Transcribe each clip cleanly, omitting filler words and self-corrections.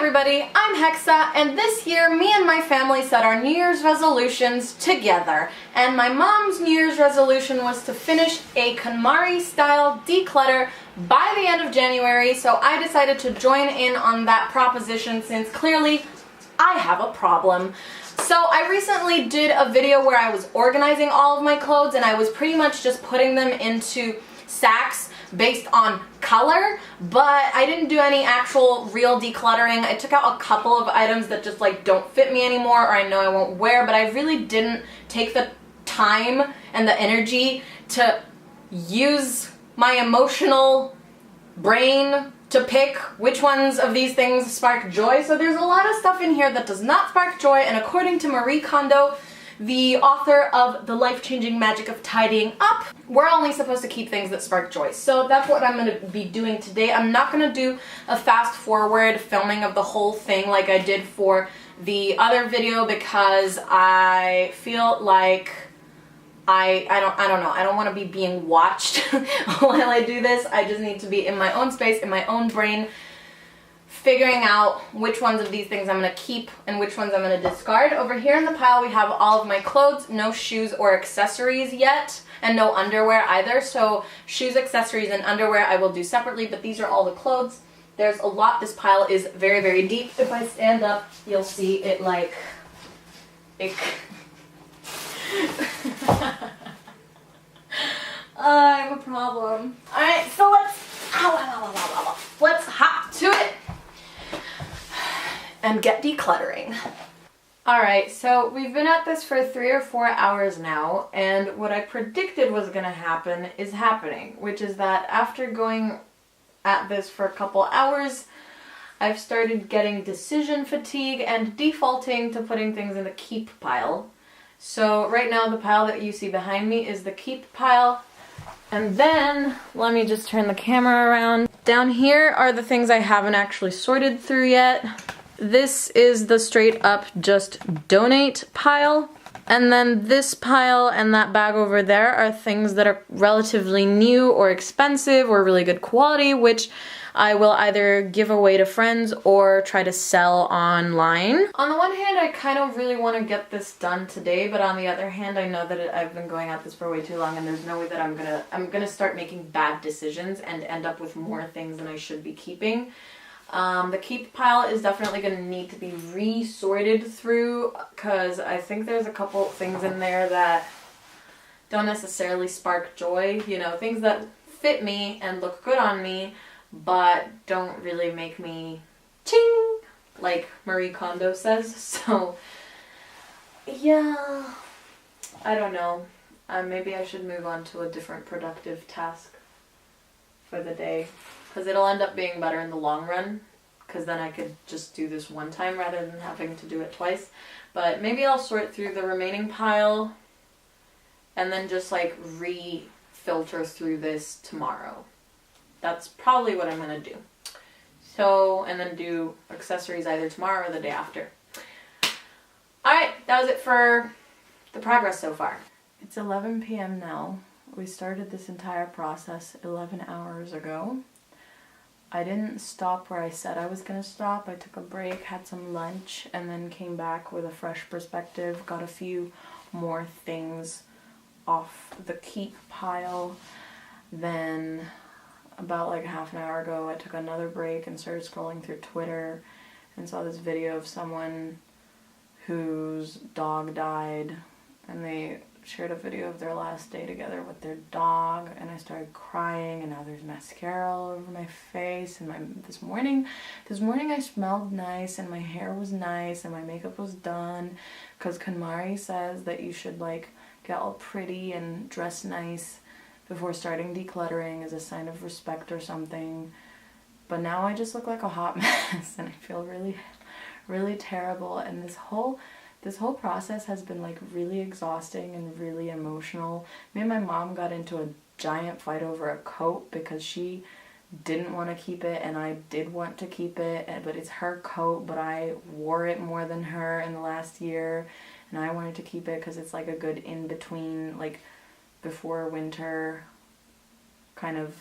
everybody, I'm Hexa, and this year me and my family set our New Year's resolutions together. And my mom's New Year's resolution was to finish a KonMari style declutter by the end of January, so I decided to join in on that proposition since clearly I have a problem. So I recently did a video where I was organizing all of my clothes and I was pretty much just putting them into sacks based on color, but I didn't do any actual real decluttering. I took out a couple of items that just like don't fit me anymore or I know I won't wear, but I really didn't take the time and the energy to use my emotional brain to pick which ones of these things spark joy. So there's a lot of stuff in here that does not spark joy, and according to Marie Kondo, the author of The Life-Changing Magic of Tidying Up, we're only supposed to keep things that spark joy. So that's what I'm going to be doing today. I'm not going to do a fast forward filming of the whole thing like I did for the other video because I feel like I don't know. I don't want to be being watched while I do this. I just need to be in my own space, in my own brain, figuring out which ones of these things I'm going to keep and which ones I'm going to discard. Over here in the pile we have all of my clothes, no shoes or accessories yet, and no underwear either. So shoes, accessories, and underwear I will do separately, but these are all the clothes. There's a lot. This pile is very, very deep. If I stand up, you'll see it like... I have a problem. Alright, so let's hop to it and get decluttering. Alright, so we've been at this for 3 or 4 hours now, and what I predicted was going to happen is happening, which is that after going at this for a couple hours, I've started getting decision fatigue and defaulting to putting things in the keep pile. So right now the pile that you see behind me is the keep pile. And then, let me just turn the camera around. Down here are the things I haven't actually sorted through yet. This is the straight up just donate pile. And then this pile and that bag over there are things that are relatively new or expensive or really good quality, which I will either give away to friends or try to sell online. On the one hand, I kind of really want to get this done today, but on the other hand, I know that I've been going at this for way too long and there's no way that I'm gonna start making bad decisions and end up with more things than I should be keeping. The keep pile is definitely going to need to be re-sorted through because I think there's a couple things in there that don't necessarily spark joy, you know, things that fit me and look good on me but don't really make me ching, like Marie Kondo says. So yeah, I don't know. Maybe I should move on to a different productive task for the day, because it'll end up being better in the long run, because then I could just do this one time rather than having to do it twice. But maybe I'll sort through the remaining pile and then just like re-filter through this tomorrow. That's probably what I'm going to do. So, and then do accessories either tomorrow or the day after. Alright, that was it for the progress so far. It's 11 p.m. now. We started this entire process 11 hours ago. I didn't stop where I said I was going to stop. I took a break, had some lunch, and then came back with a fresh perspective. Got a few more things off the keep pile. Then about like half an hour ago, I took another break and started scrolling through Twitter and saw this video of someone whose dog died, and they shared a video of their last day together with their dog, and I started crying, and now there's mascara all over my face, and this morning I smelled nice, and my hair was nice, and my makeup was done, because KonMari says that you should like get all pretty and dress nice before starting decluttering as a sign of respect or something. But now I just look like a hot mess and I feel really, really terrible, and this whole process has been like really exhausting and really emotional. Me and my mom got into a giant fight over a coat because she didn't want to keep it and I did want to keep it, but it's her coat, but I wore it more than her in the last year and I wanted to keep it because it's like a good in-between, like before winter kind of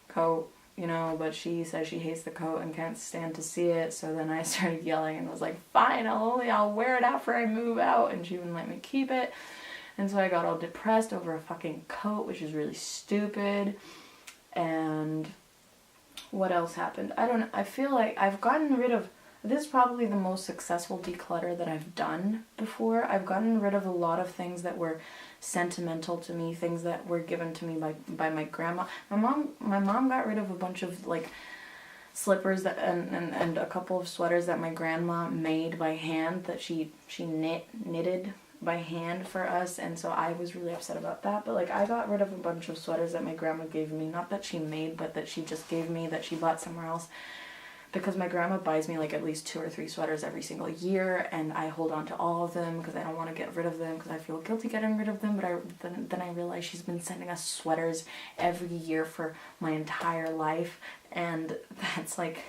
coat. you know, but she says she hates the coat and can't stand to see it. So then I started yelling and was like, fine, I'll wear it after I move out, and she wouldn't let me keep it. And so I got all depressed over a fucking coat, which is really stupid. And what else happened? I don't know. I feel like I've gotten rid of, this is probably the most successful declutter that I've done before. I've gotten rid of a lot of things that were sentimental to me, things that were given to me by my grandma. My mom got rid of a bunch of like slippers that and a couple of sweaters that my grandma made by hand, that she knitted by hand for us, and so I was really upset about that. But like, I got rid of a bunch of sweaters that my grandma gave me, not that she made, but that she just gave me, that she bought somewhere else, because my grandma buys me like at least 2 or 3 sweaters every single year, and I hold on to all of them because I don't want to get rid of them, because I feel guilty getting rid of them. But then I realized she's been sending us sweaters every year for my entire life, and that's like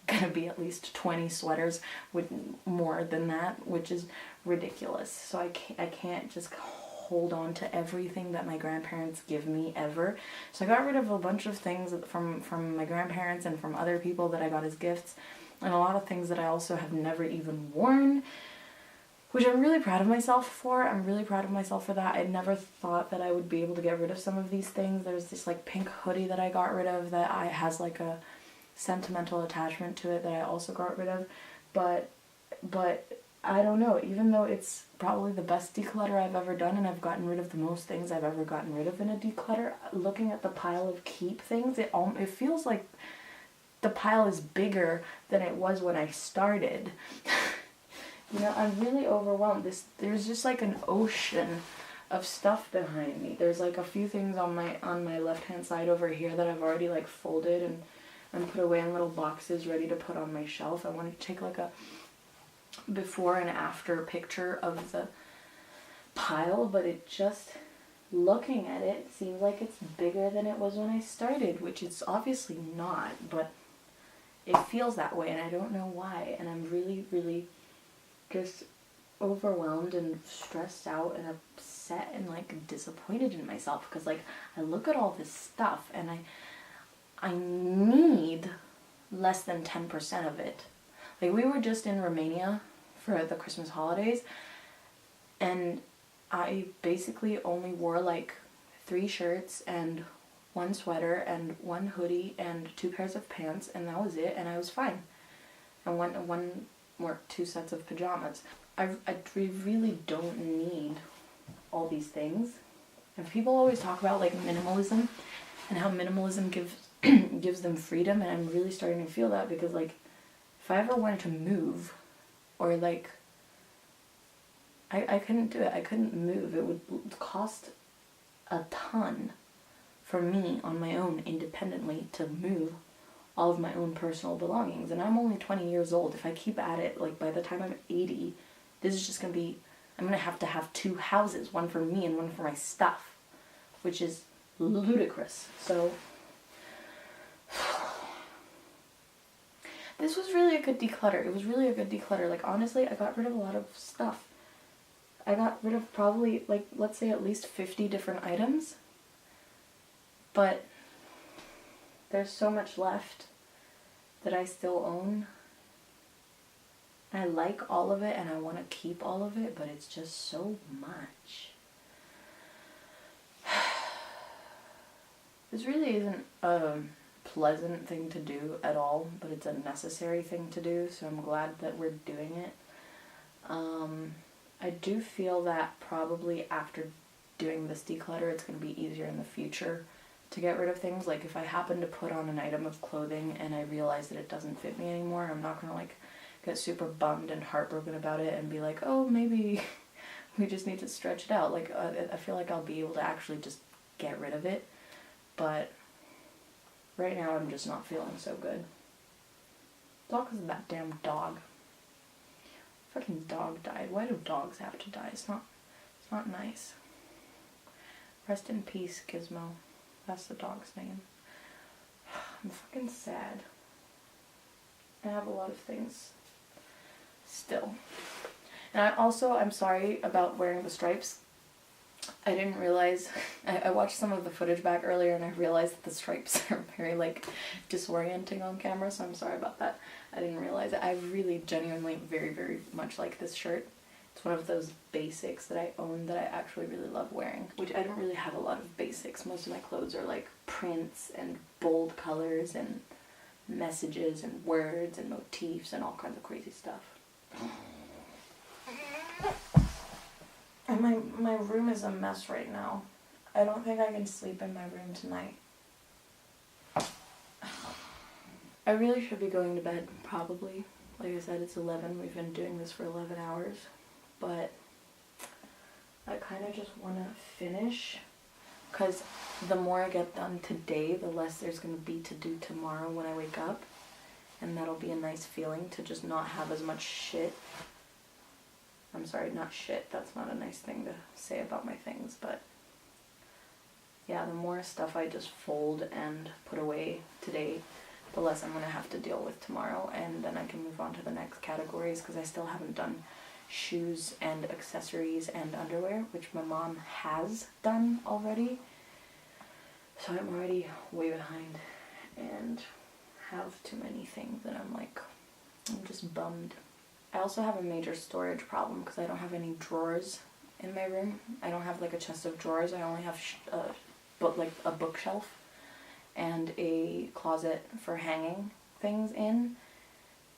gonna be at least 20 sweaters, with more than that, which is ridiculous. So I can't just hold on to everything that my grandparents give me ever. So I got rid of a bunch of things from my grandparents and from other people that I got as gifts, and a lot of things that I also have never even worn, which I'm really proud of myself for. I'm really proud of myself for that. I never thought that I would be able to get rid of some of these things. There's this like pink hoodie that I got rid of that has like a sentimental attachment to it that I also got rid of, but I don't know, even though it's probably the best declutter I've ever done, and I've gotten rid of the most things I've ever gotten rid of in a declutter, looking at the pile of keep things, it feels like the pile is bigger than it was when I started. You know, I'm really overwhelmed. There's just like an ocean of stuff behind me. There's like a few things on my left hand side over here that I've already like folded and put away in little boxes ready to put on my shelf. I want to take like a before and after picture of the pile, but it just, looking at it, seems like it's bigger than it was when I started, which it's obviously not, but it feels that way, and I don't know why. And I'm really, really just overwhelmed and stressed out and upset and like disappointed in myself, because like I look at all this stuff and I need less than 10% of it. Like, we were just in Romania for the Christmas holidays, and I basically only wore like 3 shirts and 1 sweater and 1 hoodie and 2 pairs of pants, and that was it, and I was fine. And one or 2 sets of pajamas. I really don't need all these things. And people always talk about like minimalism and how minimalism gives them freedom, and I'm really starting to feel that, because like, if I ever wanted to move, or like, I couldn't do it. I couldn't move. It would cost a ton for me on my own, independently, to move all of my own personal belongings. And I'm only 20 years old. If I keep at it, like by the time I'm 80, this is just going to be, I'm going to have 2 houses, one for me and one for my stuff, which is ludicrous. So this was really a good declutter. It was really a good declutter. Like, honestly, I got rid of a lot of stuff. I got rid of probably, like, let's say at least 50 different items. But there's so much left that I still own. I like all of it and I want to keep all of it, but it's just so much. This really isn't pleasant thing to do at all, but it's a necessary thing to do, so I'm glad that we're doing it. I do feel that probably after doing this declutter, it's going to be easier in the future to get rid of things. Like, if I happen to put on an item of clothing and I realize that it doesn't fit me anymore, I'm not going to like get super bummed and heartbroken about it and be like, oh, maybe we just need to stretch it out. Like, I feel like I'll be able to actually just get rid of it, but right now I'm just not feeling so good. It's all because of that damn dog. Fucking dog died. Why do dogs have to die? It's not nice. Rest in peace, Gizmo. That's the dog's name. I'm fucking sad. I have a lot of things still. And I'm sorry about wearing the stripes. I didn't realize, I watched some of the footage back earlier and I realized that the stripes are very like disorienting on camera, so I'm sorry about that. I didn't realize it. I really genuinely very much like this shirt. It's one of those basics that I own that I actually really love wearing, which I don't really have a lot of basics. Most of my clothes are like prints and bold colors and messages and words and motifs and all kinds of crazy stuff. And my room is a mess right now. I don't think I can sleep in my room tonight. I really should be going to bed, probably. Like I said, it's 11. We've been doing this for 11 hours. But I kind of just want to finish. Because the more I get done today, the less there's going to be to do tomorrow when I wake up. And that'll be a nice feeling to just not have as much shit. I'm sorry, not shit. That's not a nice thing to say about my things, but yeah, the more stuff I just fold and put away today, the less I'm going to have to deal with tomorrow, and then I can move on to the next categories, because I still haven't done shoes and accessories and underwear, which my mom has done already. So I'm already way behind and have too many things, and I'm just bummed. I also have a major storage problem because I don't have any drawers in my room. I don't have like a chest of drawers. I only have a bookshelf and a closet for hanging things in.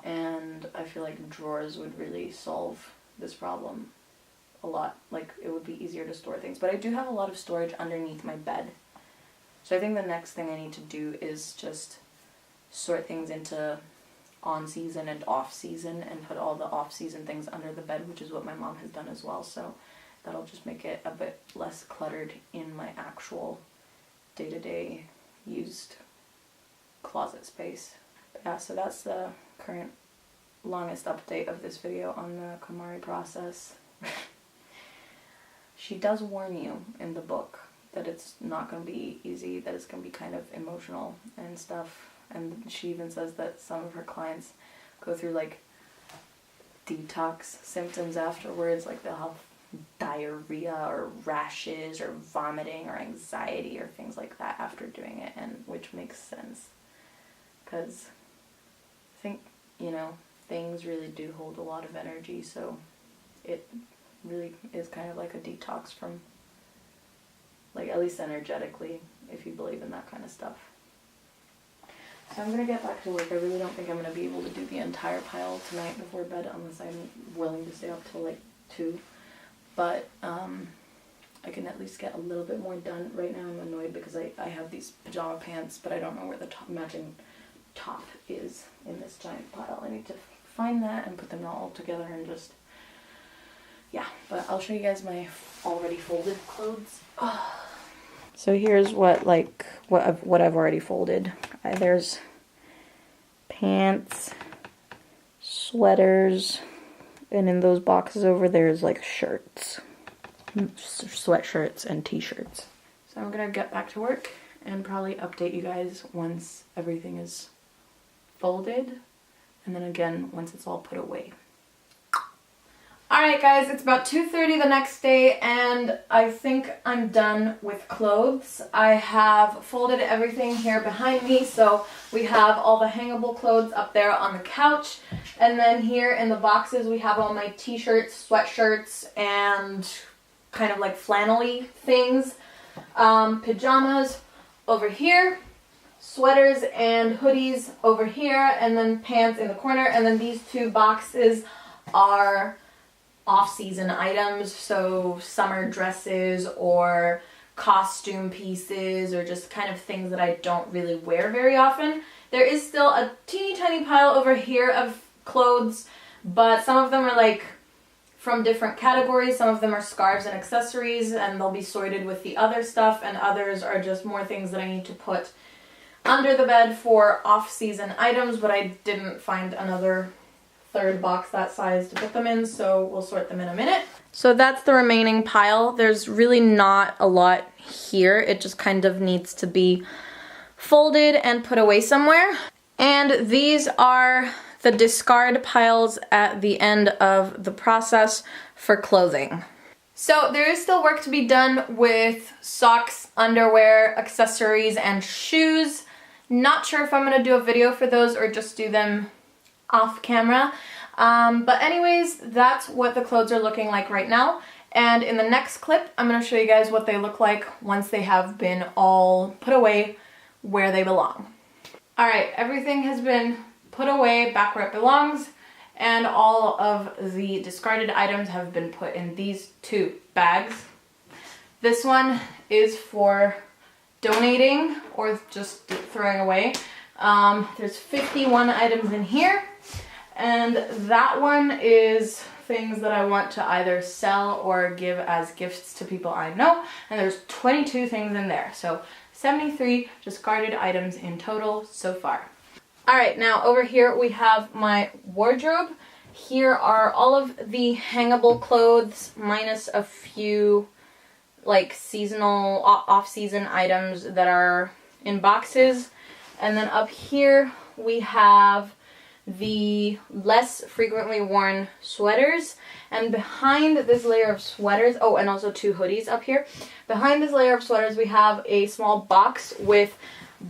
And I feel like drawers would really solve this problem a lot. Like, it would be easier to store things. But I do have a lot of storage underneath my bed. So I think the next thing I need to do is just sort things into on-season and off-season and put all the off-season things under the bed, which is what my mom has done as well, so that'll just make it a bit less cluttered in my actual day-to-day used closet space. But yeah, so that's the current longest update of this video on the KonMari process. She does warn you in the book that it's not going to be easy, that it's going to be kind of emotional and stuff. And she even says that some of her clients go through like detox symptoms afterwards, like they'll have diarrhea or rashes or vomiting or anxiety or things like that after doing it, and which makes sense because I think, you know, things really do hold a lot of energy, so it really is kind of like a detox from, like, at least energetically, if you believe in that kind of stuff. So I'm going to get back to work. I really don't think I'm going to be able to do the entire pile tonight before bed unless I'm willing to stay up till like 2. But I can at least get a little bit more done. Right now I'm annoyed because I have these pajama pants, but I don't know where the matching top is in this giant pile. I need to find that and put them all together and just, yeah. But I'll show you guys my already folded clothes. So here's what I've already folded. There's pants, sweaters, and in those boxes over there's like shirts, sweatshirts and t-shirts. So I'm gonna get back to work and probably update you guys once everything is folded, and then again once it's all put away. Alright guys, it's about 2:30 the next day and I think I'm done with clothes. I have folded everything here behind me, so we have all the hangable clothes up there on the couch, and then here in the boxes we have all my t-shirts, sweatshirts, and kind of like flannel-y things. Pajamas over here, sweaters and hoodies over here, and then pants in the corner, and then these 2 boxes are off-season items, so summer dresses or costume pieces or just kind of things that I don't really wear very often. There is still a teeny tiny pile over here of clothes, but some of them are like from different categories. Some of them are scarves and accessories and they'll be sorted with the other stuff, and others are just more things that I need to put under the bed for off-season items, but I didn't find another 3rd box that size to put them in, so we'll sort them in a minute. So that's the remaining pile. There's really not a lot here. It just kind of needs to be folded and put away somewhere. And these are the discard piles at the end of the process for clothing. So there is still work to be done with socks, underwear, accessories, and shoes. Not sure if I'm going to do a video for those or just do them off camera. But anyways, that's what the clothes are looking like right now. And in the next clip, I'm going to show you guys what they look like once they have been all put away where they belong. Alright, everything has been put away back where it belongs, and all of the discarded items have been put in these 2 bags. This one is for donating or just throwing away. There's 51 items in here, and that one is things that I want to either sell or give as gifts to people I know, and there's 22 things in there, so 73 discarded items in total so far. Alright, now over here we have my wardrobe. Here are all of the hangable clothes minus a few like seasonal, off-season items that are in boxes. And then up here we have the less frequently worn sweaters, and behind this layer of sweaters, oh, and also 2 hoodies up here. Behind this layer of sweaters we have a small box with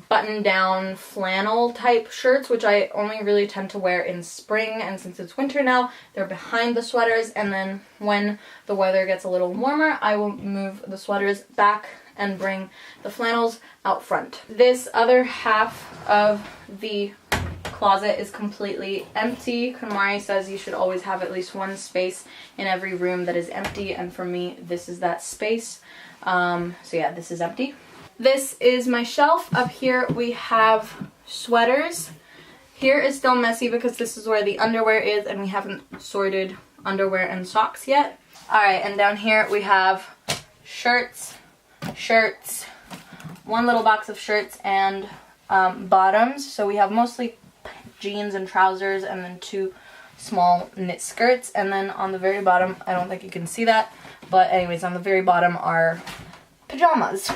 button-down flannel type shirts, which I only really tend to wear in spring, and since it's winter now, they're behind the sweaters, and then when the weather gets a little warmer, I will move the sweaters back and bring the flannels out front. This other half of the closet is completely empty. KonMari says you should always have at least one space in every room that is empty, and for me, this is that space. So yeah, this is empty. This is my shelf. Up here we have sweaters. Here is still messy because this is where the underwear is, and we haven't sorted underwear and socks yet. Alright, and down here we have shirts, one little box of shirts and bottoms. So we have mostly jeans and trousers, and then 2 small knit skirts, and then on the very bottom, I don't think you can see that, but anyways, on the very bottom are pajamas.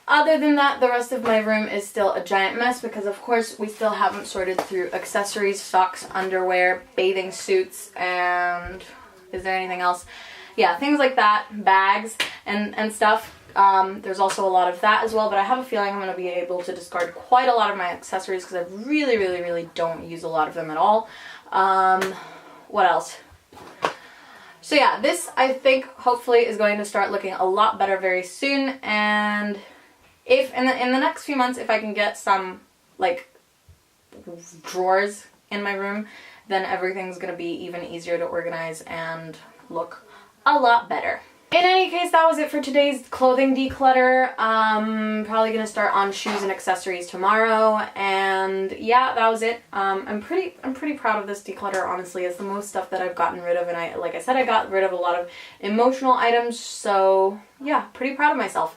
Other than that, the rest of my room is still a giant mess because of course we still haven't sorted through accessories, socks, underwear, bathing suits, and is there anything else? Yeah, things like that, bags and stuff. There's also a lot of that as well, but I have a feeling I'm going to be able to discard quite a lot of my accessories because I really don't use a lot of them at all. What else? So yeah, this I think hopefully is going to start looking a lot better very soon, and if in the next few months, if I can get some like drawers in my room, then everything's going to be even easier to organize and look a lot better. In any case, that was it for today's clothing declutter. Probably gonna start on shoes and accessories tomorrow, and yeah, that was it. I'm pretty proud of this declutter, honestly. It's the most stuff that I've gotten rid of, and like I said, I got rid of a lot of emotional items, so yeah, pretty proud of myself.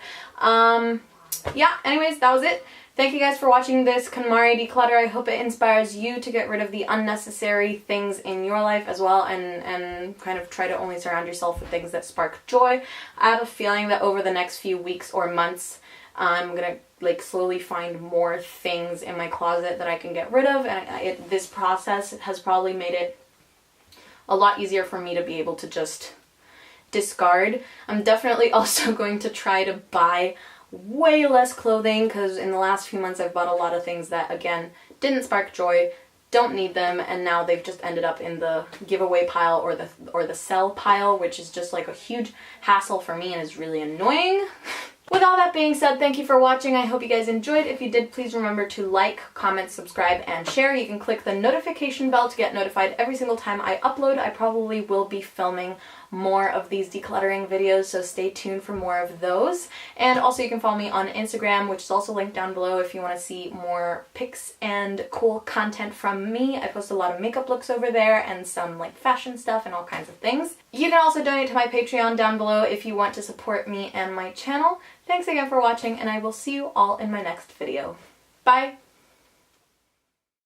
Yeah, anyways, that was it. Thank you guys for watching this KonMari Declutter. I hope it inspires you to get rid of the unnecessary things in your life as well, and kind of try to only surround yourself with things that spark joy. I have a feeling that over the next few weeks or months, I'm gonna like slowly find more things in my closet that I can get rid of, and this process has probably made it a lot easier for me to be able to just discard. I'm definitely also going to try to buy way less clothing, because in the last few months I've bought a lot of things that, again, didn't spark joy, don't need them, and now they've just ended up in the giveaway pile or the sell pile, which is just like a huge hassle for me and is really annoying. With all that being said, thank you for watching. I hope you guys enjoyed. If you did, please remember to like, comment, subscribe, and share. You can click the notification bell to get notified every single time I upload. I probably will be filming more of these decluttering videos, so stay tuned for more of those. And also you can follow me on Instagram, which is also linked down below if you want to see more pics and cool content from me. I post a lot of makeup looks over there and some like fashion stuff and all kinds of things. You can also donate to my Patreon down below if you want to support me and my channel. Thanks again for watching, and I will see you all in my next video. Bye!